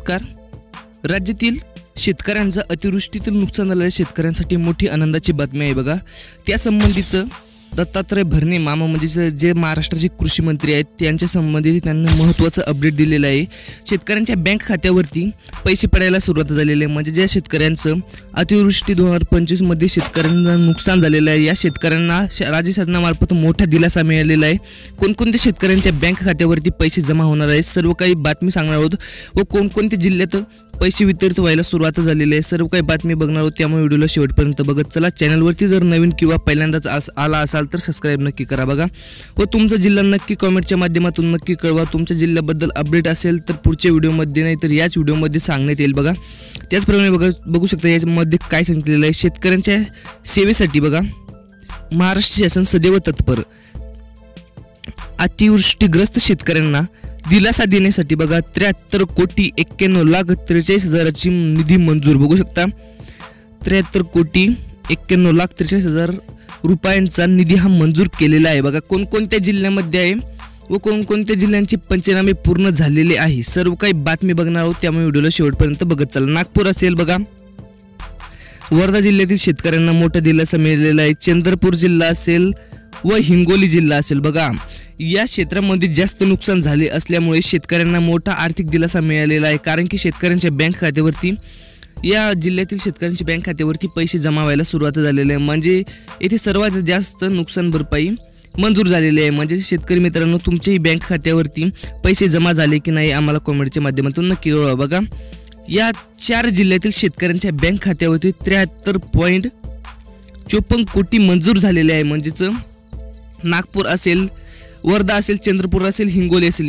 नमस्कार. राज्यातील शेतकऱ्यांचं अतिवृष्टीतील नुकसान झालेल्या शेतकऱ्यांसाठी मोठी आनंदाची बातमी आहे बघा. त्या संबंधीचं दत्तात्रय भरणे मामा म्हणजे जे महाराष्ट्राचे कृषी मंत्री आहेत त्यांच्या संबंधित त्यांनी महत्त्वाचं अपडेट दिलेलं आहे. शेतकऱ्यांच्या बँक खात्यावरती पैसे पडायला सुरुवात झालेली आहे. म्हणजे ज्या शेतकऱ्यांचं अतिवृष्टी 2025 मध्ये शेतकऱ्यांना नुकसान झालेलं आहे या शेतकऱ्यांना राज्य शासनामार्फत मोठा दिलासा मिळालेला आहे. कोणकोणत्या शेतकऱ्यांच्या बँक खात्यावरती पैसे जमा होणार आहेत सर्व काही बातमी सांगणार आहोत व कोणकोणत्या जिल्ह्यात पैसे वितरित व्हायला सुरुवात झालेली आहे सर्व काही बातमी बघणार आहोत. त्यामुळे व्हिडिओला शेवटपर्यंत बघत चला. चॅनलवरती जर नवीन किंवा पहिल्यांदाच आला असाल तर सबस्क्राईब नक्की करा बघा. व तुमचा जिल्हा नक्की कमेंटच्या माध्यमातून नक्की कळवा. तुमच्या जिल्ह्याबद्दल अपडेट असेल तर पुढच्या व्हिडिओमध्ये नाही तर याच व्हिडिओमध्ये सांगण्यात येईल बघा. त्याचप्रमाणे बघू शकता यामध्ये काय सांगितलेलं आहे. शेतकऱ्यांच्या सेवेसाठी बघा महाराष्ट्र शासन सदैव तत्पर. अतिवृष्टीग्रस्त शेतकऱ्यांना दिलासा देण्यासाठी बघा 73,91,43,000ची निधी मंजूर. बघू शकता 73,91,43,000 रुपयांचा निधी हा मंजूर केलेला आहे बघा. कोणकोणत्या जिल्ह्यामध्ये आहे व कोणकोणत्या जिल्ह्यांचे पंचनामे पूर्ण झालेले आहे सर्व काही बातमी बघणार आहोत. त्यामुळे व्हिडिओला शेवटपर्यंत बघत चला. नागपूर असेल बघा, वर्धा जिल्ह्यातील शेतकऱ्यांना मोठा दिलासा मिळालेला आहे. चंद्रपूर जिल्हा असेल व हिंगोली जिल्हा असेल बघा. या क्षेत्रामध्ये जास्त नुकसान झाले असल्यामुळे शेतकऱ्यांना मोठा आर्थिक दिलासा मिळालेला आहे. कारण की शेतकऱ्यांच्या बँक खात्यावरती या जिल्ह्यातील शेतकऱ्यांच्या बँक खात्यावरती पैसे जमा व्हायला सुरुवात झालेली आहे. म्हणजे येथे सर्वात जास्त नुकसान भरपाई मंजूर झालेली आहे. म्हणजे शेतकरी मित्रांनो तुमच्याही बँक खात्यावरती पैसे जमा झाले की नाही आम्हाला कमेंटच्या माध्यमातून नक्की कळवा बघा. या 4 जिल्ह्यातील शेतकऱ्यांच्या बँक खात्यावरती 73.54 कोटी मंजूर झालेले आहे. म्हणजेच नागपूर असेल, वर्धा असेल, चंद्रपूर असेल, हिंगोली असेल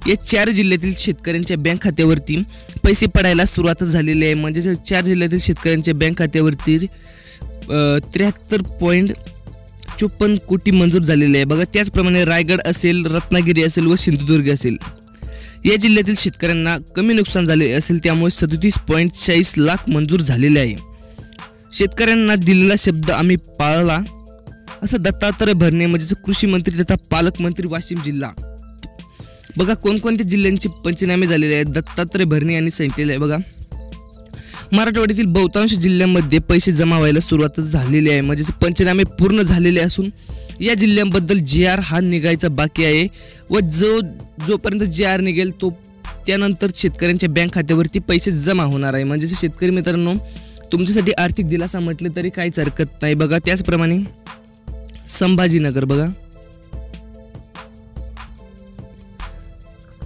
या 4 जिल्ह्यातील शेतकऱ्यांच्या बँक खात्यावरती पैसे पडायला सुरुवात झालेली आहे. म्हणजे 4 जिल्ह्यातील शेतकऱ्यांच्या बँक खात्यावरती 73.54 कोटी मंजूर झालेले आहे बघा. त्याचप्रमाणे रायगड असेल, रत्नागिरी असेल व सिंधुदुर्ग असेल या जिल्ह्यातील शेतकऱ्यांना कमी नुकसान झाले असेल त्यामुळे 37.40 लाख मंजूर झालेले आहे. शेतकऱ्यांना दिलेला शब्द आम्ही पाळला असं दत्तात्रय भरणे म्हणजे कृषी मंत्री तथा पालकमंत्री वाशिम जिल्हा बघा. कोणकोणत्या जिल्ह्यांचे पंचनामे झालेले आहेत दत्तात्रय भरणे यांनी सांगितलेले आहे बघा. मराठवाड्यातील बहुतांश जिल्ह्यांमध्ये पैसे जमा व्हायला सुरुवात झालेली आहे. म्हणजे पंचनामे पूर्ण झालेले असून या जिल्ह्यांबद्दल JR हा निघायचा बाकी आहे व जोपर्यंत JR निघेल तो त्यानंतर शेतकऱ्यांच्या बँक खात्यावरती पैसे जमा होणार आहे. म्हणजे शेतकरी मित्रांनो तुमच्यासाठी आर्थिक दिलासा म्हटले तरी काहीच हरकत नाही बघा. त्याचप्रमाणे संभाजीनगर बघा,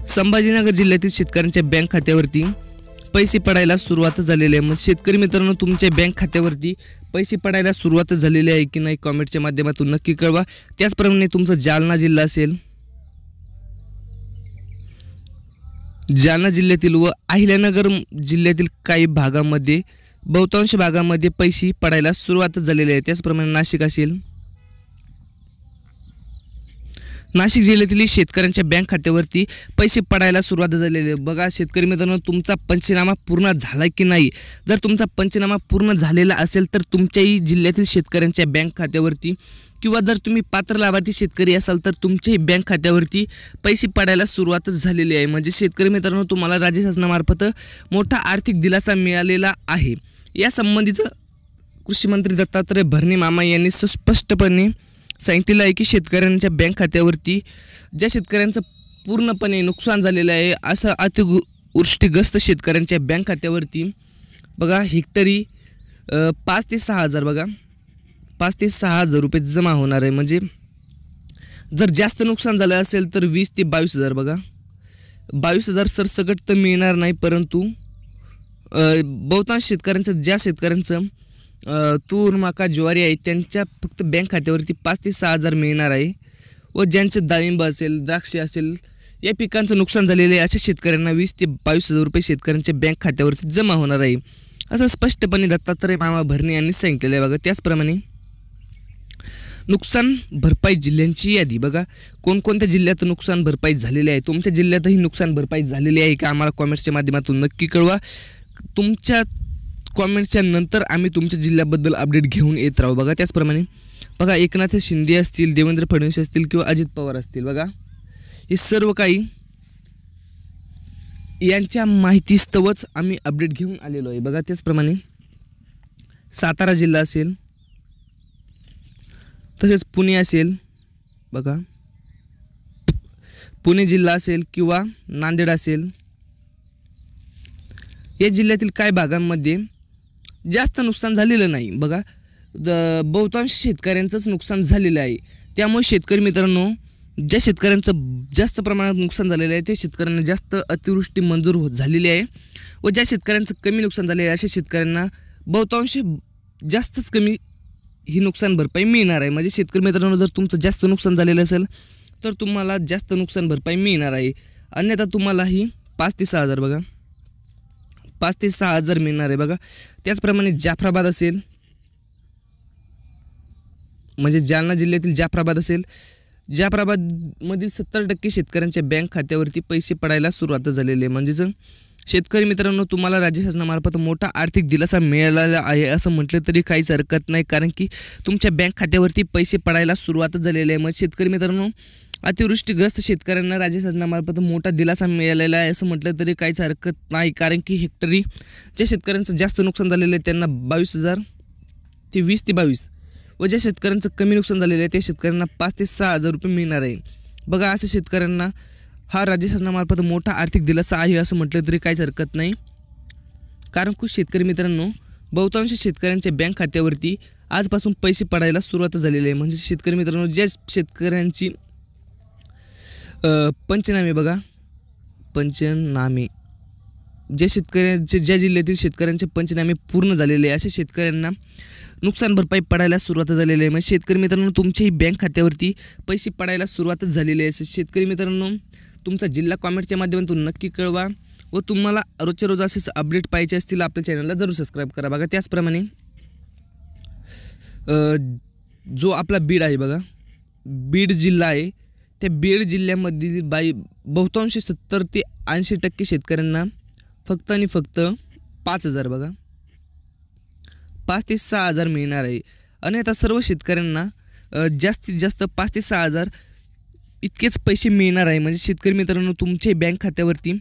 संभाजीनगर जिल्ह्यातील शेतकऱ्यांच्या बँक खात्यावरती पैसे पडायला सुरुवात झालेली आहे. मग शेतकरी मित्रांनो तुमच्या बँक खात्यावरती पैसे पडायला सुरुवात झालेली आहे की नाही कमेंटच्या माध्यमातून नक्की कळवा. त्याचप्रमाणे तुमचा जालना जिल्हा असेल, जालना जिल्ह्यातील व अहिल्यानगर जिल्ह्यातील काही भागामध्ये बहुतांश भागामध्ये पैसे पडायला सुरुवात झालेली आहे. त्याचप्रमाणे नाशिक असेल, नाशिक जिल्ह्यातील शेतकऱ्यांच्या बँक खात्यावरती पैसे पडायला सुरुवात झालेली आहे बघा. शेतकरी मित्रांनो तुमचा पंचनामा पूर्ण झाला की नाही. जर तुमचा पंचनामा पूर्ण झालेला असेल तर तुमच्याही जिल्ह्यातील शेतकऱ्यांच्या बँक खात्यावरती किंवा जर तुम्ही पात्र लाभार्थी शेतकरी असाल तर तुमच्याही बँक खात्यावरती पैसे पडायला सुरुवात झालेली आहे. म्हणजे शेतकरी मित्रांनो तुम्हाला राज्य शासनामार्फत मोठा आर्थिक दिलासा मिळालेला आहे. या संबंधीचं कृषी मंत्री दत्तात्रय भरणे मामा यांनी स्पष्टपणे सांगितलेलं आहे की शेतकऱ्यांच्या बँक खात्यावरती ज्या शेतकऱ्यांचं पूर्णपणे नुकसान झालेलं आहे असं अतिवृष्टीग्रस्त शेतकऱ्यांच्या बँक खात्यावरती बघा हेक्टरी 5 ते 6 हजार बघा 5 ते 6 हजार रुपये जमा होणार आहे. म्हणजे जर जास्त नुकसान झालं असेल तर 20 ते 22 हजार बघा. 22,000 सरसकट तर मिळणार नाही परंतु बहुतांश शेतकऱ्यांचं ज्या शेतकऱ्यांचं तूर मका ज्वारी आहे त्यांच्या फक्त बँक खात्यावरती 5 ते 6 हजार मिळणार आहे. व ज्यांचं डाळिंब असेल, द्राक्ष असेल या पिकांचं नुकसान झालेलं आहे अशा शेतकऱ्यांना 20 ते 22 हजार रुपये शेतकऱ्यांच्या बँक खात्यावरती जमा होणार आहे असं स्पष्टपणे दत्तात्रय मामा भरणे यांनी सांगितलेलं आहे बघा. त्याचप्रमाणे नुकसान भरपाई जिल्ह्यांची यादी बघा. कोणकोणत्या जिल्ह्यात नुकसान भरपाई झालेली आहे. तुमच्या जिल्ह्यातही नुकसान भरपाई झालेली आहे का आम्हाला कमेंट्सच्या माध्यमातून नक्की कळवा. तुमच्या कमेंट्सच्या नंतर आम्ही तुमच्या जिल्ह्याबद्दल अपडेट घेऊन येत राहू बघा. त्याचप्रमाणे बघा एकनाथ शिंदे असतील, देवेंद्र फडणवीस असतील किंवा अजित पवार असतील बघा हे सर्व काही यांच्या माहितीस्तवच आम्ही अपडेट घेऊन आलेलो आहे बघा. त्याचप्रमाणे सातारा जिल्हा असेल, तसेच पुणे असेल बघा, पुणे जिल्हा असेल किंवा नांदेड असेल, या जिल्ह्यातील काही भागांमध्ये जास्त नुकसान झालेलं नाही बघा. बहुतांश शेतकऱ्यांचंच नुकसान झालेलं आहे. त्यामुळे शेतकरी मित्रांनो, ज्या शेतकऱ्यांचं जास्त प्रमाणात नुकसान झालेलं आहे त्या शेतकऱ्यांना जास्त अतिवृष्टी मंजूर झालेली आहे व ज्या शेतकऱ्यांचं कमी नुकसान झाले आहे अशा शेतकऱ्यांना बहुतांश जास्तच कमी ही नुकसान भरपाई मिळणार आहे. म्हणजे शेतकरी मित्रांनो, जर तुमचं जास्त नुकसान झालेलं असेल तर तुम्हाला जास्त नुकसान भरपाई मिळणार आहे. अन्यथा तुम्हाला ही 5 ते 6 हजार बघा, 5 ते 6 हजार मिळणार आहे बघा. त्याचप्रमाणे जाफराबाद असेल, म्हणजे जालना जिल्ह्यातील जाफराबाद असेल, जाफराबादमधील 70% शेतकऱ्यांच्या बँक खात्यावरती पैसे पडायला सुरुवात झालेली आहे. म्हणजेच शेतकरी मित्रांनो, तुम्हाला राज्य शासनामार्फत मोठा आर्थिक दिलासा मिळालेला आहे असं म्हटलं तरी काहीच हरकत नाही, कारण की तुमच्या बँक खात्यावरती पैसे पडायला सुरुवात झालेली आहे. मग शेतकरी मित्रांनो, अतिवृष्टीग्रस्त शेतकऱ्यांना राज्य शासनामार्फत मोठा दिलासा मिळालेला आहे असं म्हटलं तरी काहीच हरकत नाही, कारण की हेक्टरी ज्या शेतकऱ्यांचं जास्त नुकसान झालेलं आहे त्यांना 22,000 ते 20 ते 22 व ज्या शेतकऱ्यांचं कमी नुकसान झालेलं आहे त्या शेतकऱ्यांना 5 ते 6 हजार रुपये मिळणार आहे बघा. अशा शेतकऱ्यांना हा राज्य शासनामार्फत मोठा आर्थिक दिलासा आहे असं म्हटलं तरी काहीच हरकत नाही, कारण की शेतकरी मित्रांनो, बहुतांश शेतकऱ्यांच्या बँक खात्यावरती आजपासून पैसे पडायला सुरुवात झालेली आहे. म्हणजे शेतकरी मित्रांनो, ज्या शेतकऱ्यांची पंचनामे बघा, पंचनामे ज्या शेतकऱ्यांचे, ज्या जिल्ह्यातील शेतकऱ्यांचे पंचनामे पूर्ण झालेले आहे अशा शेतकऱ्यांना नुकसान भरपाई पडायला सुरुवात झालेली आहे. म्हणजे शेतकरी मित्रांनो, तुमच्याही बँक खात्यावरती पैसे पडायला सुरुवात झालेली आहे. शेतकरी मित्रांनो, तुमचा जिल्हा कॉमेंटच्या माध्यमातून नक्की कळवा व तुम्हाला रोजच्या रोज असेच अपडेट पाहिजे असतील आपल्या चॅनलला जरूर सबस्क्राईब करा बघा. त्याचप्रमाणे जो आपला बीड आहे बघा, बीड जिल्हा आहे, त्या बीड जिल्ह्यामधील बहुतांश 70 ते 80% शेतकऱ्यांना फक्त आणि फक्त 5,000 बघा, 5 ते 6 हजार मिळणार आहे. आणि आता सर्व शेतकऱ्यांना जास्तीत जास्त 5 ते 6 हजार इतकेच पैसे मिळणार आहे. म्हणजे शेतकरी मित्रांनो, तुमच्या बँक खात्यावरती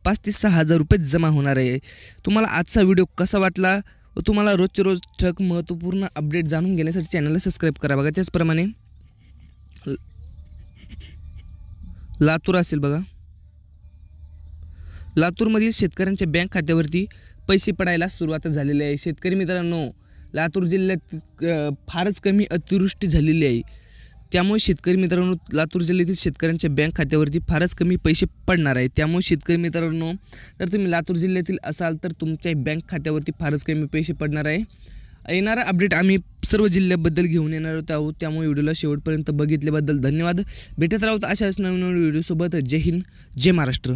5 ते 6 हजार रुपये जमा होणार आहे. तुम्हाला आजचा व्हिडिओ कसा वाटला व तुम्हाला रोजचे रोज ठळक महत्त्वपूर्ण अपडेट जाणून घेण्यासाठी चॅनलला सबस्क्राईब करा बघा. त्याचप्रमाणे लातूर असेल बघा, लातूरमधील शेतकऱ्यांच्या बँक खात्यावरती पैसे पडायला सुरुवात झालेली आहे. शेतकरी मित्रांनो, लातूर जिल्ह्यात फारच कमी अतिवृष्टी झालेली आहे. त्यामुळे शेतकरी मित्रांनो, लातूर जिल्ह्यातील शेतकऱ्यांच्या बँक खात्यावरती फारच कमी पैसे पडणार आहे. त्यामुळे शेतकरी मित्रांनो, जर तुम्ही लातूर जिल्ह्यातील असाल तर तुमच्या बँक खात्यावरती फारच कमी पैसे पडणार आहे. येणारा अपडेट आम्ही सर्व जिल्ह्याबद्दल घेऊन येणार आहोत. त्यामुळे व्हिडिओला शेवटपर्यंत बघितल्याबद्दल धन्यवाद. भेटत राहू अशाच नवीन व्हिडिओसोबत. जय हिंद, जय महाराष्ट्र.